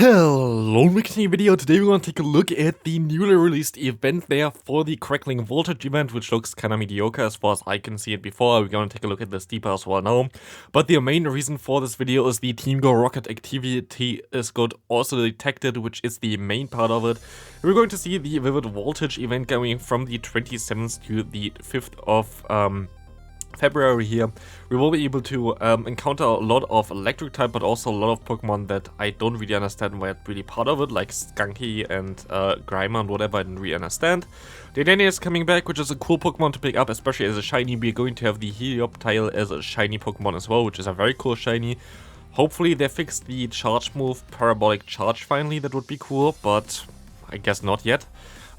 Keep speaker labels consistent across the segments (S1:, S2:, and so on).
S1: Hello, making a video. Today we're going to take a look at the newly released event there for the Crackling Voltage Event, which looks kind of mediocre as far as I can see it before. We're going to take a look at this deeper as well now. But the main reason for this video is the Team Go Rocket activity is got also detected, which is the main part of it. We're going to see the Vivid Voltage event going from the 27th to the 5th of February here. We will be able to encounter a lot of electric type, but also a lot of Pokemon that I don't really understand why it's really part of it, like Skunky and Grimer and whatever I didn't really understand. The Ninetales is coming back, which is a cool Pokemon to pick up, especially as a shiny. We're going to have the Registeel as a shiny Pokemon as well, which is a very cool shiny. Hopefully they fix the charge move, Parabolic Charge finally, that would be cool, but I guess not yet.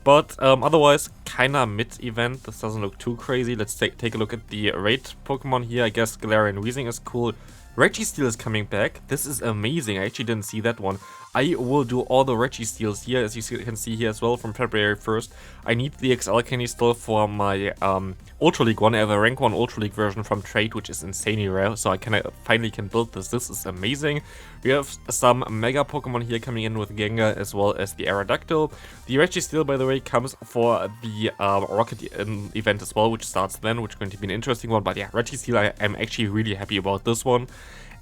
S1: But otherwise, kinda mid-event. This doesn't look too crazy. Let's take a look at the raid Pokemon here. I guess Galarian Weezing is cool. Registeel is coming back. This is amazing. I actually didn't see that one. I will do all the Registeels here, as you can see here as well, from February 1st. I need the XL candy still for my Ultra League one. I have a rank 1 Ultra League version from trade, which is insanely rare, so I finally can build this. This is amazing. We have some Mega Pokemon here coming in with Gengar as well as the Aerodactyl. The Registeel, by the way, comes for the Rocket event as well, which starts then, which is going to be an interesting one. But yeah, Registeel, I'm actually really happy about this one.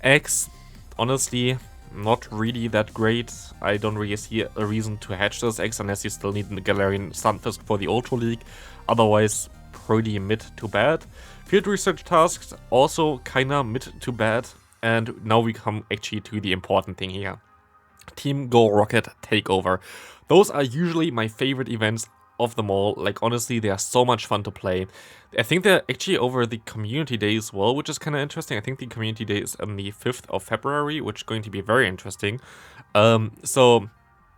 S1: X, honestly, not really that great. I don't really see a reason to hatch this X unless you still need the Galarian Stunfisk for the Ultra League. Otherwise, pretty mid to bad. Field research tasks, also kinda mid to bad. And now we come actually to the important thing here. Team Go Rocket Takeover. Those are usually my favorite events of them all. Like, honestly, they are so much fun to play. I think they're actually over the community day as well, which is kind of interesting. I think the community day is on the 5th of February, which is going to be very interesting. So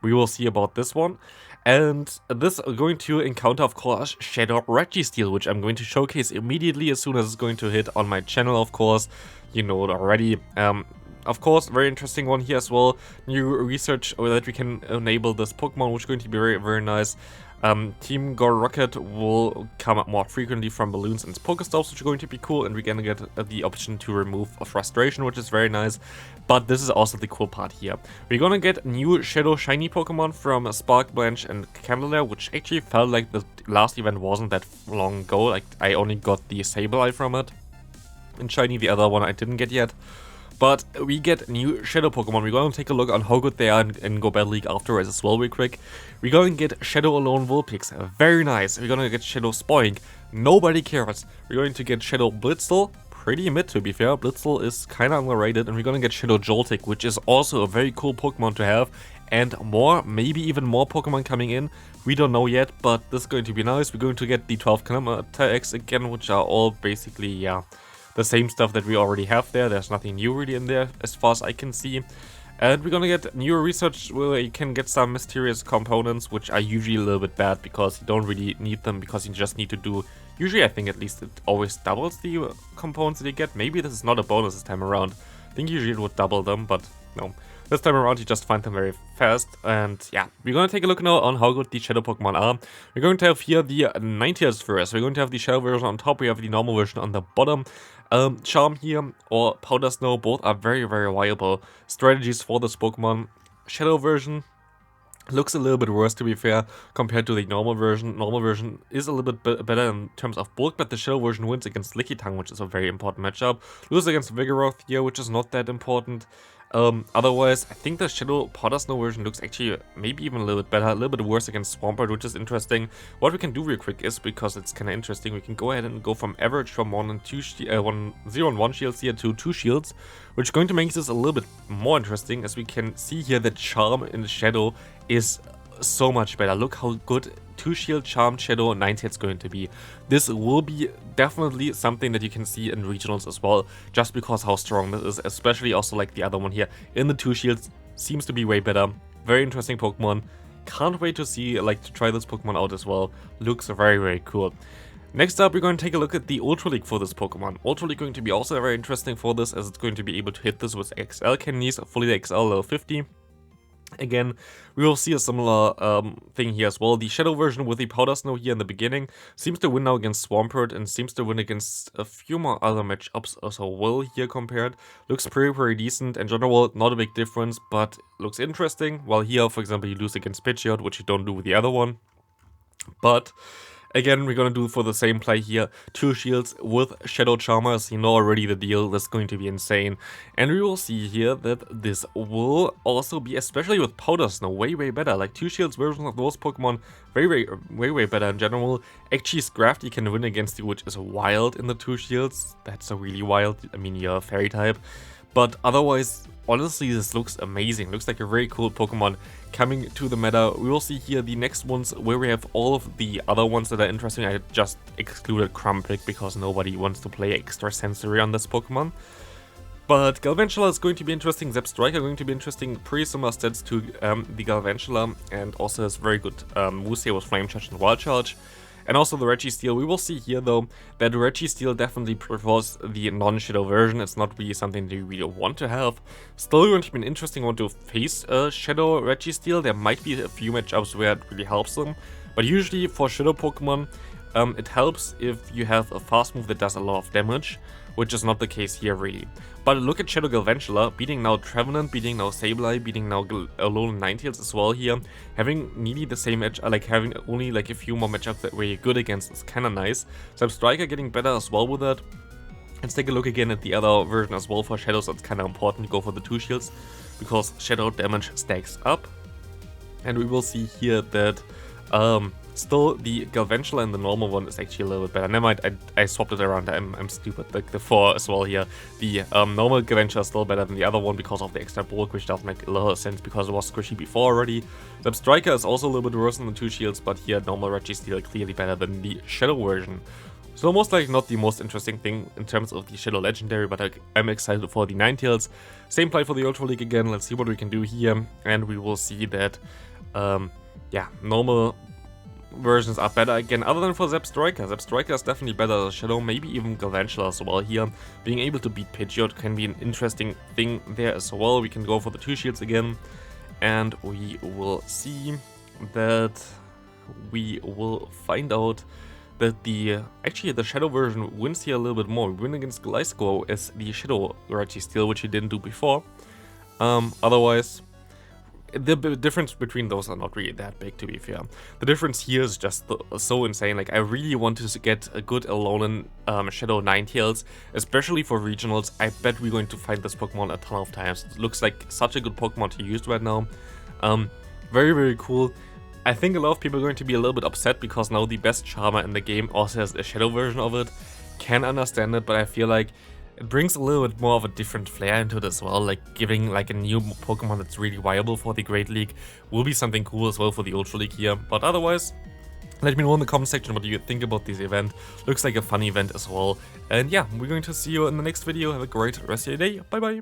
S1: we will see about this one. And this is going to encounter, of course, Shadow Registeel, which I'm going to showcase immediately as soon as it's going to hit on my channel, of course. You know it already. Of course, very interesting one here as well. New research that we can enable this Pokemon, which is going to be very, very nice. Team Go Rocket will come up more frequently from balloons and Pokestops, which are going to be cool, and we're gonna get the option to remove frustration, which is very nice. But this is also the cool part here. We're gonna get new Shadow Shiny Pokemon from Spark Branch and Candelaire, which actually felt like the last event wasn't that long ago. Like, I only got the Sableye from it in Shiny, the other one I didn't get yet. But we get new Shadow Pokemon. We're going to take a look on how good they are in Go Battle League afterwards as well real quick. We're going to get Shadow Alolan Vulpix. Very nice. We're going to get Shadow Spoink. Nobody cares. We're going to get Shadow Blitzel. Pretty mid, to be fair. Blitzel is kind of underrated. And we're going to get Shadow Joltik, which is also a very cool Pokemon to have. And more, maybe even more Pokemon coming in. We don't know yet, but this is going to be nice. We're going to get the 12km X again, which are all basically, yeah, the same stuff that we already have there. There's nothing new really in there as far as I can see. And we're gonna get new research where you can get some mysterious components, which are usually a little bit bad because you don't really need them, because you just need to do, usually I think at least it always doubles the components that you get. Maybe this is not a bonus this time around. I think usually it would double them, but no. This time around you just find them very fast. And yeah, we're gonna take a look now on how good the Shadow Pokemon are. We're going to have here the Ninetales first. We're going to have the Shadow version on top, we have the normal version on the bottom. Charm here or Powder Snow, both are very, very viable strategies for this Pokemon. Shadow version looks a little bit worse, to be fair, compared to the normal version. Normal version is a little bit better in terms of bulk, but the Shadow version wins against Lickitung, which is a very important matchup. Loses against Vigoroth here, which is not that important. Otherwise, I think the Shadow Powder Snow version looks actually maybe even a little bit better, a little bit worse against Swampert, which is interesting. What we can do real quick is, because it's kind of interesting, we can go ahead and go from average from 0 and 1 shields here to 2 shields, which is going to make this a little bit more interesting, as we can see here that Charm in Shadow is so much better. Look how good 2 shield Charm Shadow Ninetales going to be. This will be definitely something that you can see in regionals as well, just because how strong this is, especially also like the other one here in the 2 shields seems to be way better. Very interesting Pokemon. Can't wait to see, like, to try this Pokemon out as well. Looks very, very cool. Next up, we're going to take a look at the Ultra League for this Pokemon. Ultra League going to be also very interesting for this, as it's going to be able to hit this with XL candies, fully XL level 50. Again, we will see a similar thing here as well. The Shadow version with the Powder Snow here in the beginning seems to win now against Swampert and seems to win against a few more other matchups as well here compared. Looks pretty decent. In general, not a big difference, but looks interesting. While here, for example, you lose against Pidgeot, which you don't do with the other one. But again, we're going to do for the same play here, 2 shields with Shadow Charmers. You know already the deal, that's going to be insane. And we will see here that this will also be, especially with Powder Snow, way better. Like 2 shields versions of those Pokemon, way better in general. Actually, Scrafty can win against you, which is wild in the 2 shields. That's a really wild, I mean, you're a Fairy type. But otherwise, honestly, this looks amazing. Looks like a very cool Pokemon coming to the meta. We will see here the next ones where we have all of the other ones that are interesting. I just excluded Crumpig because nobody wants to play Extrasensory on this Pokemon. But Galvantula is going to be interesting. Zepstrika going to be interesting. Pretty similar stats to the Galvantula, and also has very good moves here with Flame Charge and Wild Charge. And also the Registeel. We will see here though that Registeel definitely prefers the non-Shadow version. It's not really something that you really want to have. Still going to be an interesting one to face Shadow Registeel. There might be a few matchups where it really helps them. But usually for Shadow Pokemon, it helps if you have a fast move that does a lot of damage, which is not the case here really. But look at Shadow Galvantula, beating now Trevenant, beating now Sableye, beating now alolan Ninetales as well here. Having nearly the same match, like having only like a few more matchups that we're good against is kinda nice. Zepstrika getting better as well with that. Let's take a look again at the other version as well for Shadows. It's kinda important to go for the 2 shields, because Shadow damage stacks up. And we will see here that still, the Galvantula and the normal one is actually a little bit better. Never mind, I swapped it around. I'm stupid. Like the 4 as well here. The normal Galvantula is still better than the other one because of the extra bulk, which does make a lot of sense because it was squishy before already. Zepstrika is also a little bit worse than the 2 shields, but here normal Registeel clearly better than the Shadow version. So most likely not the most interesting thing in terms of the Shadow Legendary, but I'm excited for the Ninetales. Same play for the Ultra League again. Let's see what we can do here, and we will see that, yeah, normal versions are better again, other than for Zepstrika. Zepstrika is definitely better as a Shadow, maybe even Galvantula as well here. Being able to beat Pidgeot can be an interesting thing there as well. We can go for the 2 shields again, and we will see that we will find out that actually the Shadow version wins here a little bit more. We win against Gliscor as the Shadow Registeel, which he didn't do before. Otherwise, the difference between those are not really that big, to be fair. The difference here is just so insane. Like, I really want to get a good alolan Shadow Ninetales, especially for regionals. I bet we're going to find this Pokemon a ton of times. It looks like such a good Pokemon to use right now. Very cool. I think a lot of people are going to be a little bit upset because now the best Charmer in the game also has a Shadow version of it. Can understand it, but I feel like it brings a little bit more of a different flair into it as well, like giving like a new Pokemon that's really viable for the Great League will be something cool as well for the Ultra League here. But otherwise, let me know in the comment section what you think about this event. Looks like a fun event as well. And yeah, we're going to see you in the next video. Have a great rest of your day. Bye bye.